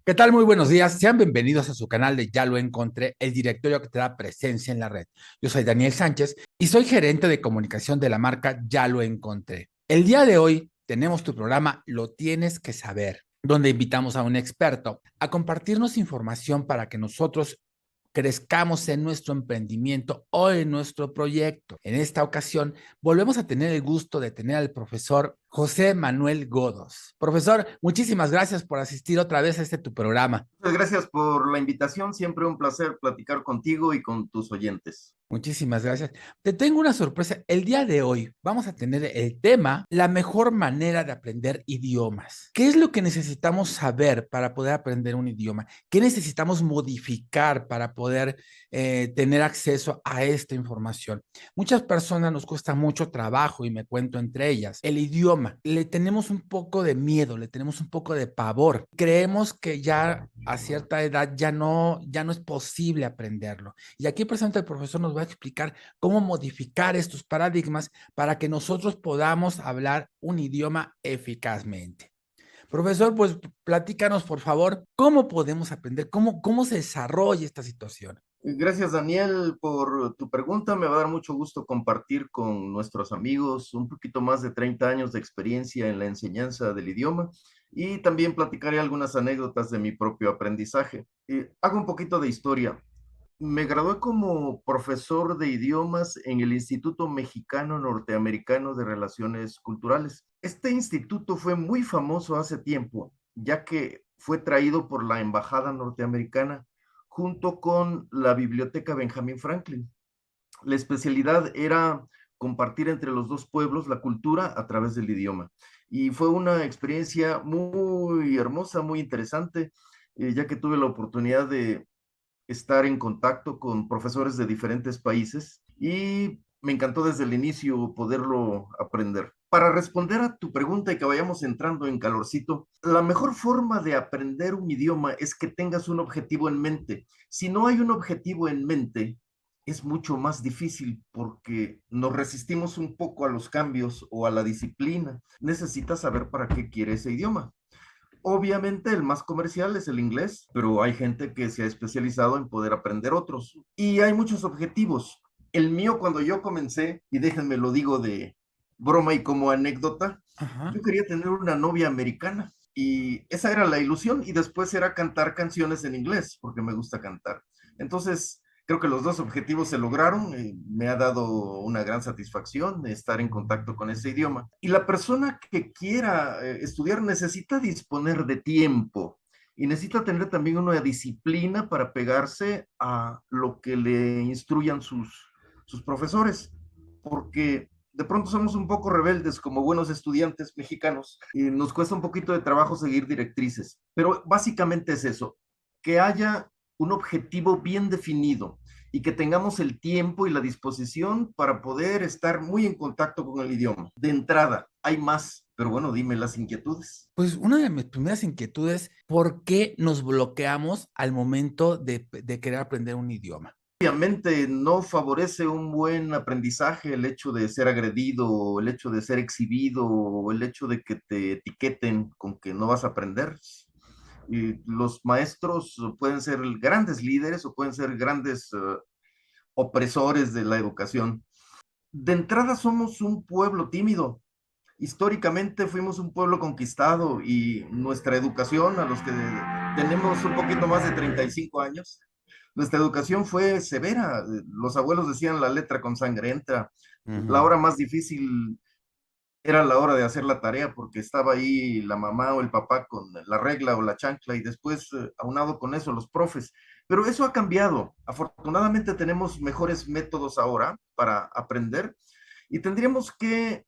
¿Qué tal? Muy buenos días. Sean bienvenidos a su canal de Ya lo encontré, el directorio que te da presencia en la red. Yo soy Daniel Sánchez y soy gerente de comunicación de la marca Ya lo encontré. El día de hoy tenemos tu programa Lo tienes que saber, donde invitamos a un experto a compartirnos información para que nosotros crezcamos en nuestro emprendimiento o en nuestro proyecto. En esta ocasión, volvemos a tener el gusto de tener al profesor José Manuel Godos. Profesor, muchísimas gracias por asistir otra vez a este tu programa. Muchas gracias por la invitación, siempre un placer platicar contigo y con tus oyentes. Muchísimas gracias. Te tengo una sorpresa. El día de hoy vamos a tener el tema, la mejor manera de aprender idiomas. ¿Qué es lo que necesitamos saber para poder aprender un idioma? ¿Qué necesitamos modificar para poder tener acceso a esta información? Muchas personas nos cuesta mucho trabajo y me cuento entre ellas. El idioma, le tenemos un poco de miedo, le tenemos un poco de pavor. Creemos que ya a cierta edad ya no es posible aprenderlo. Y aquí presente el profesor nos va a explicar cómo modificar estos paradigmas para que nosotros podamos hablar un idioma eficazmente. Profesor, pues platícanos, por favor, cómo podemos aprender, cómo se desarrolla esta situación. Gracias, Daniel, por tu pregunta. Me va a dar mucho gusto compartir con nuestros amigos un poquito más de 30 años de experiencia en la enseñanza del idioma y también platicaré algunas anécdotas de mi propio aprendizaje. Hago un poquito de historia. Me gradué como profesor de idiomas en el Instituto Mexicano Norteamericano de Relaciones Culturales. Este instituto fue muy famoso hace tiempo, ya que fue traído por la Embajada Norteamericana junto con la Biblioteca Benjamin Franklin. La especialidad era compartir entre los dos pueblos la cultura a través del idioma. Y fue una experiencia muy hermosa, muy interesante, ya que tuve la oportunidad de estar en contacto con profesores de diferentes países y me encantó desde el inicio poderlo aprender. Para responder a tu pregunta y que vayamos entrando en calorcito, la mejor forma de aprender un idioma es que tengas un objetivo en mente. Si no hay un objetivo en mente, es mucho más difícil porque nos resistimos un poco a los cambios o a la disciplina. Necesitas saber para qué quiere ese idioma. Obviamente el más comercial es el inglés, pero hay gente que se ha especializado en poder aprender otros. Y hay muchos objetivos. El mío cuando yo comencé, y déjenme lo digo de broma y como anécdota, Ajá. yo quería tener una novia americana y esa era la ilusión y después era cantar canciones en inglés porque me gusta cantar. Entonces, creo que los dos objetivos se lograron. Me ha dado una gran satisfacción estar en contacto con ese idioma. Y la persona que quiera estudiar necesita disponer de tiempo y necesita tener también una disciplina para pegarse a lo que le instruyan sus profesores, porque de pronto somos un poco rebeldes como buenos estudiantes mexicanos y nos cuesta un poquito de trabajo seguir directrices, pero básicamente es eso, que haya un objetivo bien definido y que tengamos el tiempo y la disposición para poder estar muy en contacto con el idioma. De entrada, hay más, pero bueno, dime las inquietudes. Pues una de mis primeras inquietudes, ¿por qué nos bloqueamos al momento de querer aprender un idioma? Obviamente no favorece un buen aprendizaje el hecho de ser agredido, el hecho de ser exhibido, o el hecho de que te etiqueten con que no vas a aprender. Y los maestros pueden ser grandes líderes o pueden ser grandes opresores de la educación. De entrada somos un pueblo tímido. Históricamente fuimos un pueblo conquistado y nuestra educación, a los que tenemos un poquito más de 35 años, nuestra educación fue severa. Los abuelos decían la letra con sangre entra. La Ujú. hora más difícil era la hora de hacer la tarea porque estaba ahí la mamá o el papá con la regla o la chancla y después, aunado con eso, los profes. Pero eso ha cambiado. Afortunadamente tenemos mejores métodos ahora para aprender y tendríamos que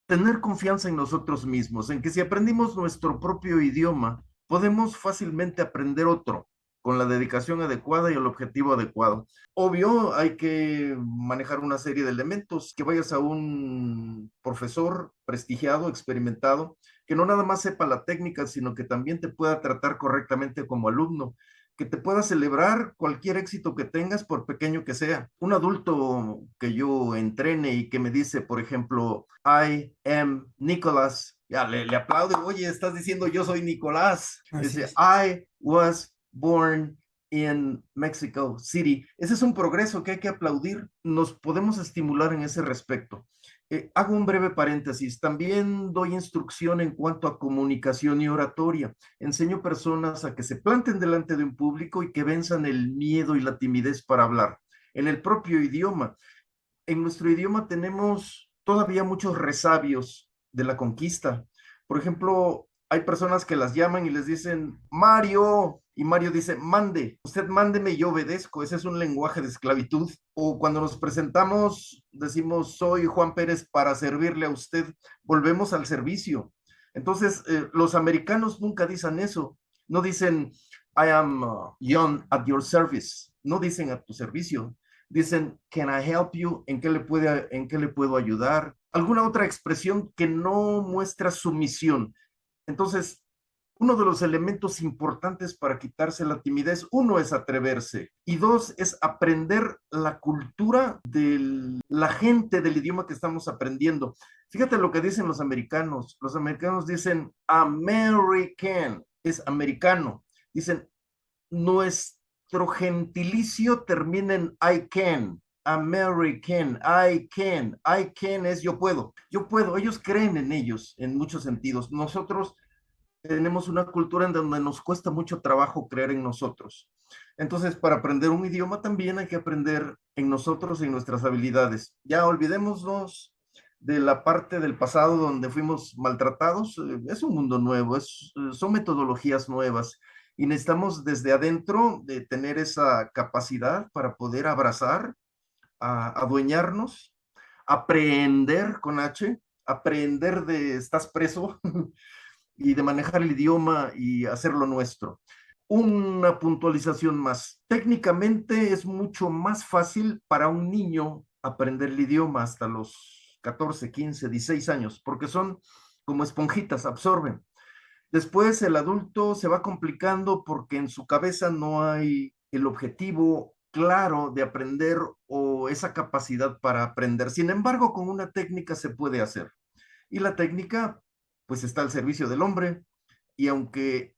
tener confianza en nosotros mismos, en que si aprendimos nuestro propio idioma, podemos fácilmente aprender otro con la dedicación adecuada y el objetivo adecuado. Obvio, hay que manejar una serie de elementos, que vayas a un profesor prestigiado, experimentado, que no nada más sepa la técnica, sino que también te pueda tratar correctamente como alumno, que te pueda celebrar cualquier éxito que tengas, por pequeño que sea. Un adulto que yo entrene y que me dice, por ejemplo, I am Nicholas, ya le aplaudo, oye, estás diciendo yo soy Nicolás. Así Dice, es. I was born in Mexico City. Ese es un progreso que hay que aplaudir. Nos podemos estimular en ese respecto. Hago un breve paréntesis. También doy instrucción en cuanto a comunicación y oratoria. Enseño personas a que se planten delante de un público y que venzan el miedo y la timidez para hablar en el propio idioma. En nuestro idioma tenemos todavía muchos resabios de la conquista. Por ejemplo, hay personas que las llaman y les dicen, Mario, y Mario dice, mande, usted mándeme y yo obedezco. Ese es un lenguaje de esclavitud. O cuando nos presentamos, decimos, soy Juan Pérez para servirle a usted, volvemos al servicio. Entonces, los americanos nunca dicen eso. No dicen, I am John at your service. No dicen a tu servicio. Dicen, can I help you? En qué le puedo ayudar? Alguna otra expresión que no muestra sumisión. Entonces, uno de los elementos importantes para quitarse la timidez, uno es atreverse y dos es aprender la cultura de la gente del idioma que estamos aprendiendo. Fíjate lo que dicen los americanos. Los americanos dicen American, es americano. Dicen, nuestro gentilicio termina en I can. American, I can es yo puedo, ellos creen en ellos en muchos sentidos. Nosotros tenemos una cultura en donde nos cuesta mucho trabajo creer en nosotros. Entonces, para aprender un idioma también hay que aprender en nosotros y en nuestras habilidades. Ya olvidémonos de la parte del pasado donde fuimos maltratados. Es un mundo nuevo, son metodologías nuevas y necesitamos desde adentro de tener esa capacidad para poder abrazar, adueñarnos, aprender con H, aprender de estás preso y de manejar el idioma y hacerlo nuestro. Una puntualización más. Técnicamente es mucho más fácil para un niño aprender el idioma hasta los 14, 15, 16 años, porque son como esponjitas, absorben. Después el adulto se va complicando porque en su cabeza no hay el objetivo claro de aprender o esa capacidad para aprender. Sin embargo, con una técnica se puede hacer. Y la técnica, pues está al servicio del hombre. Y aunque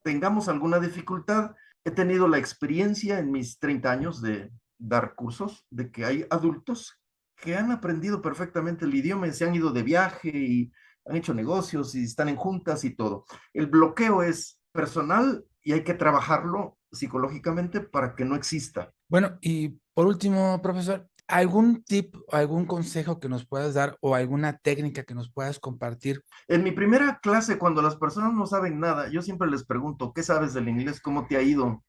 tengamos alguna dificultad, he tenido la experiencia en mis 30 años de dar cursos, de que hay adultos que han aprendido perfectamente el idioma y se han ido de viaje y han hecho negocios y están en juntas y todo. El bloqueo es personal y hay que trabajarlo psicológicamente para que no exista. Bueno, y por último, profesor, ¿algún tip, algún consejo que nos puedas dar o alguna técnica que nos puedas compartir? En mi primera clase, cuando las personas no saben nada, yo siempre les pregunto, ¿qué sabes del inglés? ¿Cómo te ha ido?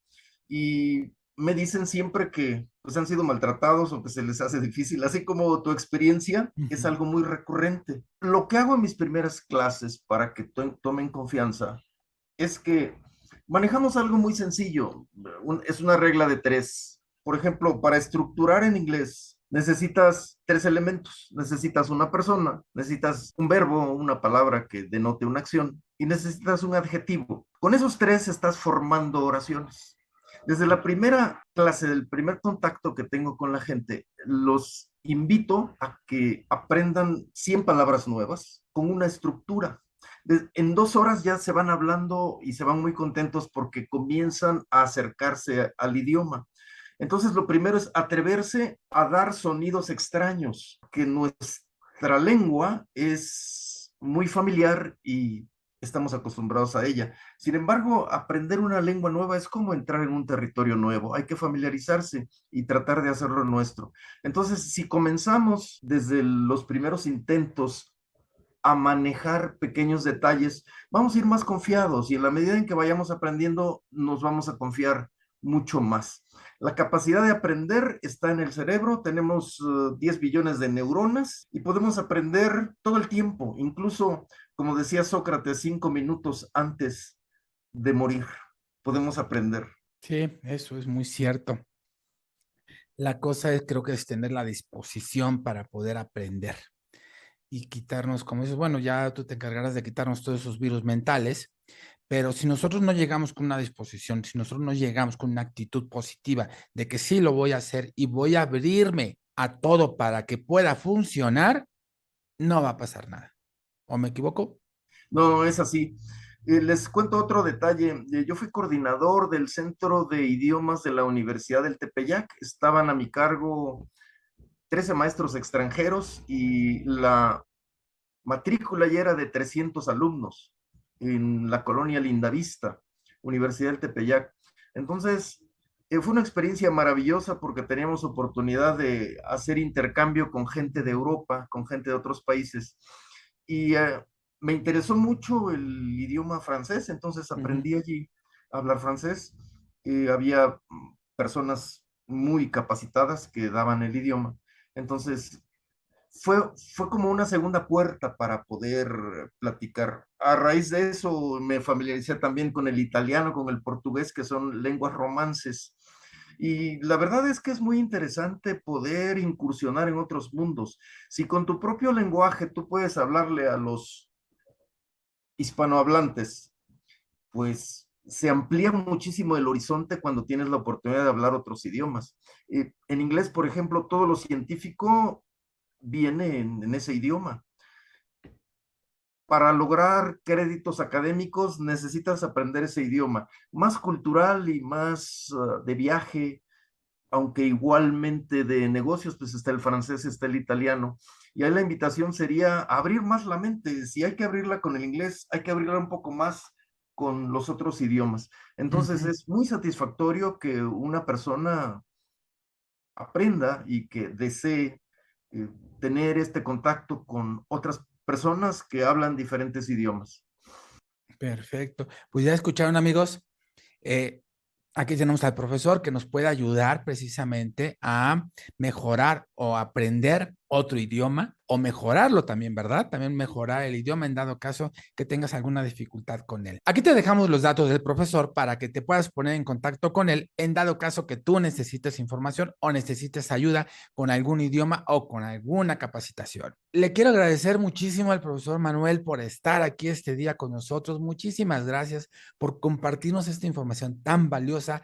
Y me dicen siempre que pues, han sido maltratados o que se les hace difícil, así como tu experiencia es Ujú. algo muy recurrente. Lo que hago en mis primeras clases para que tomen confianza es que manejamos algo muy sencillo, es una regla de tres. Por ejemplo, para estructurar en inglés necesitas tres elementos. Necesitas una persona, necesitas un verbo, una palabra que denote una acción y necesitas un adjetivo. Con esos tres estás formando oraciones. Desde la primera clase, del primer contacto que tengo con la gente, los invito a que aprendan 100 palabras nuevas con una estructura. En 2 horas ya se van hablando y se van muy contentos porque comienzan a acercarse al idioma. Entonces, lo primero es atreverse a dar sonidos extraños, que nuestra lengua es muy familiar y estamos acostumbrados a ella. Sin embargo, aprender una lengua nueva es como entrar en un territorio nuevo. Hay que familiarizarse y tratar de hacerlo nuestro. Entonces, si comenzamos desde los primeros intentos a manejar pequeños detalles, vamos a ir más confiados y en la medida en que vayamos aprendiendo, nos vamos a confiar mucho más. La capacidad de aprender está en el cerebro, tenemos 10 billones de neuronas y podemos aprender todo el tiempo, incluso, como decía Sócrates, 5 minutos antes de morir, podemos aprender. Sí, eso es muy cierto. La cosa es, creo que es tener la disposición para poder aprender y quitarnos, como dices, bueno, ya tú te encargarás de quitarnos todos esos virus mentales, pero si nosotros no llegamos con una disposición, si nosotros no llegamos con una actitud positiva de que sí lo voy a hacer y voy a abrirme a todo para que pueda funcionar, no va a pasar nada. ¿O me equivoco? No, es así. Les cuento otro detalle. Yo fui coordinador del Centro de Idiomas de la Universidad del Tepeyac. Estaban a mi cargo 13 maestros extranjeros y la matrícula ya era de 300 alumnos en la colonia Lindavista, Universidad del Tepeyac. Entonces, fue una experiencia maravillosa porque teníamos oportunidad de hacer intercambio con gente de Europa, con gente de otros países. Y me interesó mucho el idioma francés, entonces Ujú. aprendí allí a hablar francés. Había personas muy capacitadas que daban el idioma. Entonces, fue como una segunda puerta para poder platicar. A raíz de eso me familiaricé también con el italiano, con el portugués, que son lenguas romances. Y la verdad es que es muy interesante poder incursionar en otros mundos. Si con tu propio lenguaje tú puedes hablarle a los hispanohablantes, pues se amplía muchísimo el horizonte cuando tienes la oportunidad de hablar otros idiomas. En inglés, por ejemplo, todo lo científico viene en ese idioma. Para lograr créditos académicos necesitas aprender ese idioma, más cultural y más de viaje, aunque igualmente de negocios, pues está el francés, está el italiano. Y ahí la invitación sería abrir más la mente. Si hay que abrirla con el inglés, hay que abrirla un poco más con los otros idiomas. Entonces Ujú. es muy satisfactorio que una persona aprenda y que desee eh, tener este contacto con otras personas que hablan diferentes idiomas. Perfecto. Pues ya escucharon, amigos. Eh, Aquí tenemos al profesor que nos puede ayudar precisamente a mejorar o aprender otro idioma o mejorarlo también, ¿verdad? También mejorar el idioma en dado caso que tengas alguna dificultad con él. Aquí te dejamos los datos del profesor para que te puedas poner en contacto con él en dado caso que tú necesites información o necesites ayuda con algún idioma o con alguna capacitación. Le quiero agradecer muchísimo al profesor Manuel por estar aquí este día con nosotros. Muchísimas gracias por compartirnos esta información tan valiosa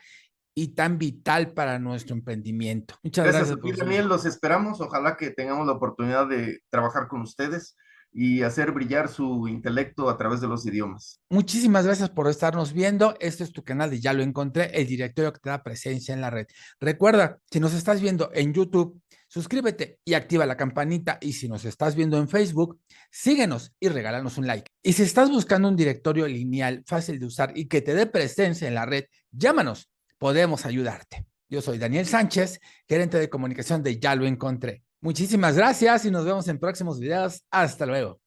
y tan vital para nuestro emprendimiento. Muchas Gracias gracias, a ti, profesor. Daniel. Los esperamos. Ojalá que tengamos la oportunidad de trabajar con ustedes y hacer brillar su intelecto a través de los idiomas. Muchísimas gracias por estarnos viendo. Este es tu canal de Ya lo encontré, el directorio que te da presencia en la red. Recuerda, si nos estás viendo en YouTube, suscríbete y activa la campanita. Y si nos estás viendo en Facebook, síguenos y regálanos un like. Y si estás buscando un directorio lineal fácil de usar y que te dé presencia en la red, llámanos. Podemos ayudarte. Yo soy Daniel Sánchez, gerente de comunicación de Ya lo encontré. Muchísimas gracias y nos vemos en próximos videos. Hasta luego.